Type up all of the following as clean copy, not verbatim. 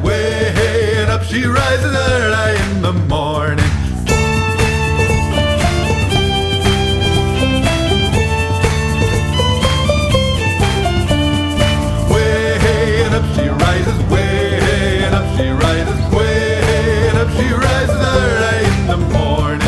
way and up she rises early in the morning. Way and up she rises, way and up she rises, way and up she rises early in the morning.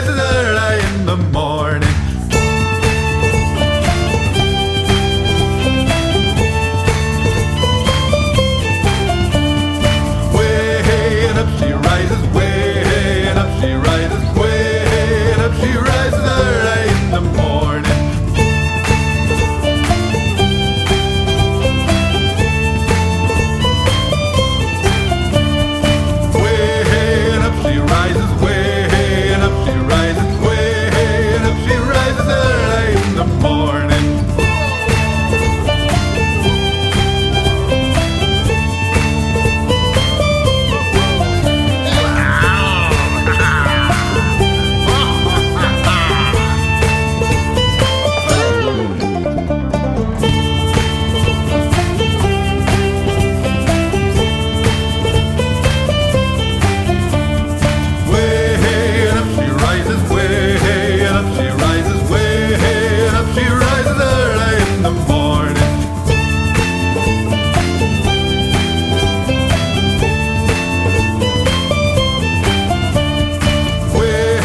rises early in the morning. Way and up she rises, way and up she rises, way and up she rises early in the morning. Way and up she rises, way and up she rises, way and up she rises early in the morning. Way and up she rises, way and up she rises, way and up she rises early in the morning. Way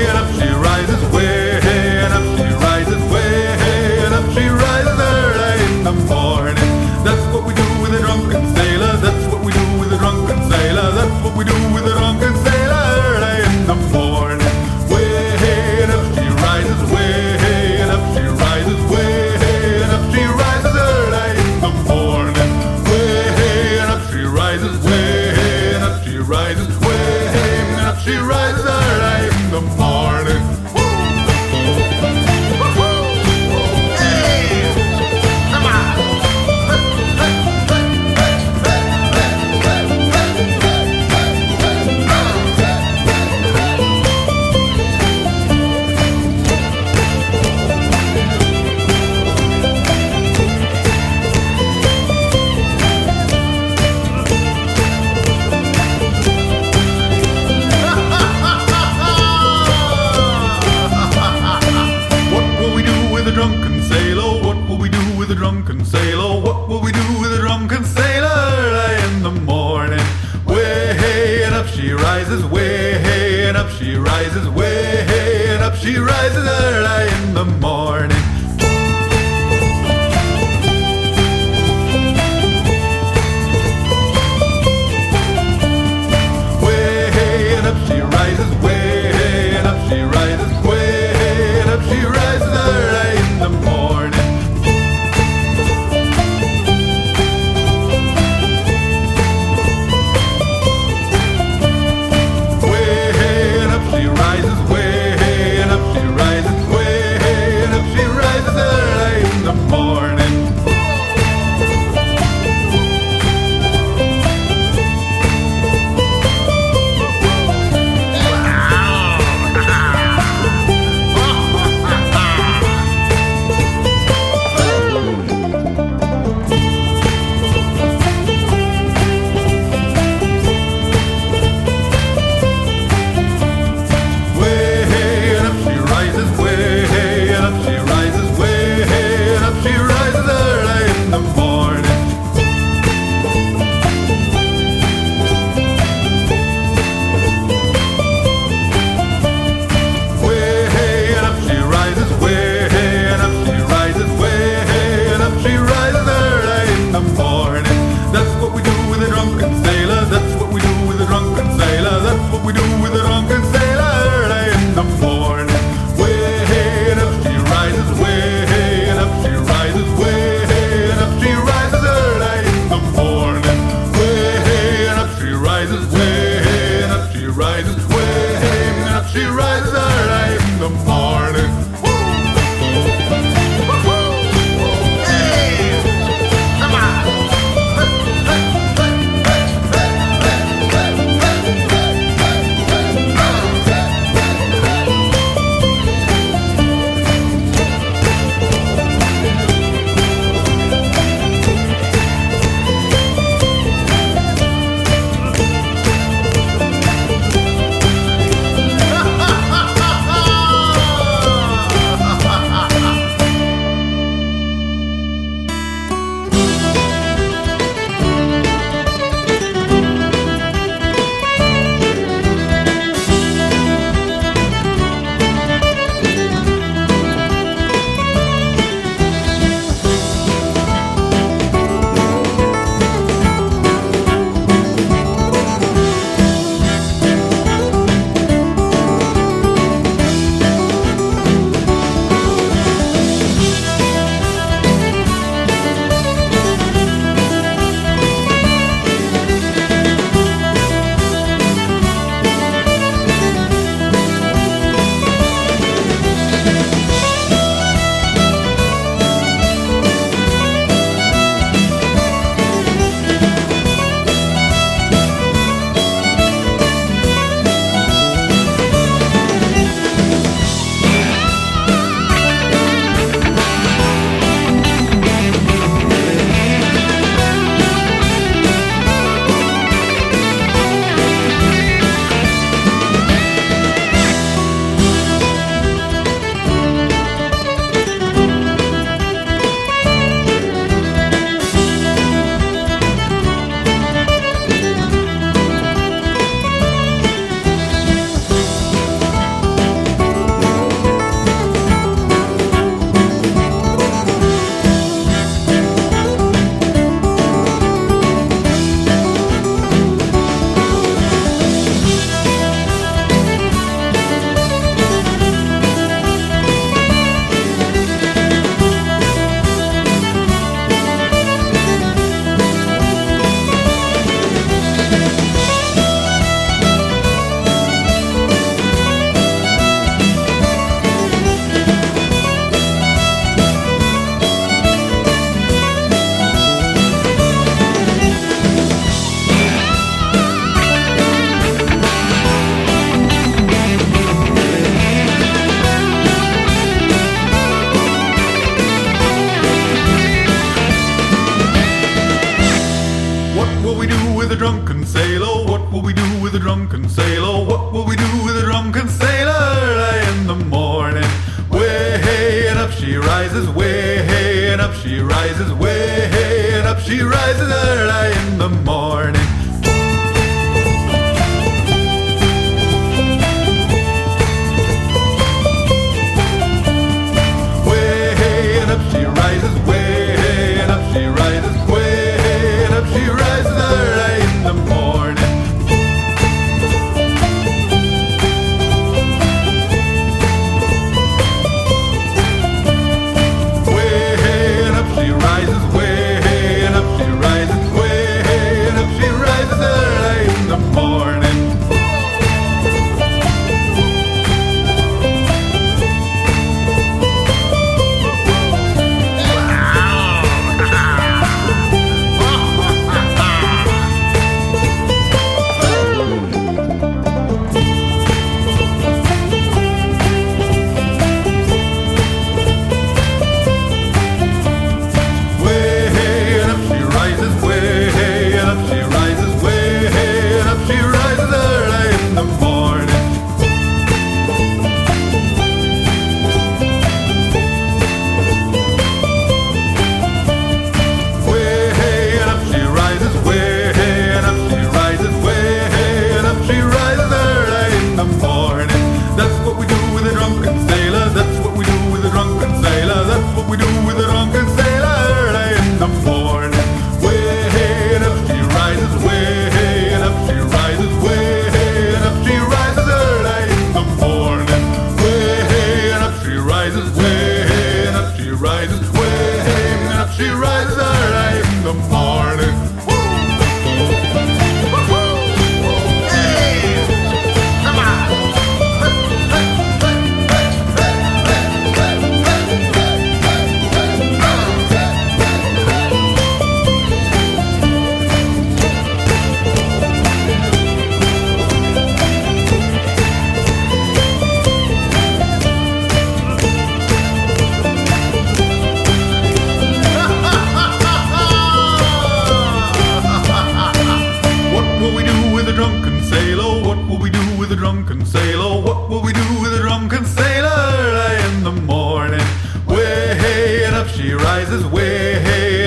and up she rises, way and up she rises, way and up she rises early in the morning. That's what we do with a drunken sailor. That's what we do with a drunken sailor. That's what we do with a drunken sailor early in the morning. Way and up she rises, way and up she rises, way and up she rises early in the morning. Way and up she rises, way and up she rises, way and up she rises early in the morning. What will we do with a drunken sailor? What will we do with a drunken sailor? What will we do with a drunken sailor early in the morning? Way and up she rises, way and up she rises, way and up she rises early in the morning. Way and up she rises, way and up she rises, way and up she rises early in the morning. Way and up she rises, way and up she rises, we do with a drunken sailor? What will we do with a drunken sailor? What will we do with a drunken sailor early in the morning? Way and up she rises, way and up she rises, way and up she rises early in the morning. Way and up she rises, way and up she rises, way and up she rises early in the morning. She rises, way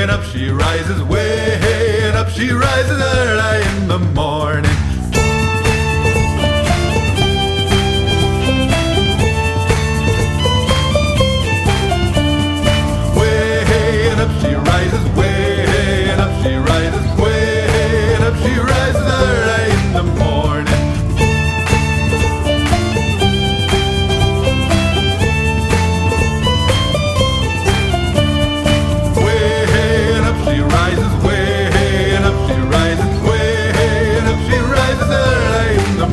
and up she rises, way and up she rises early in the morning. The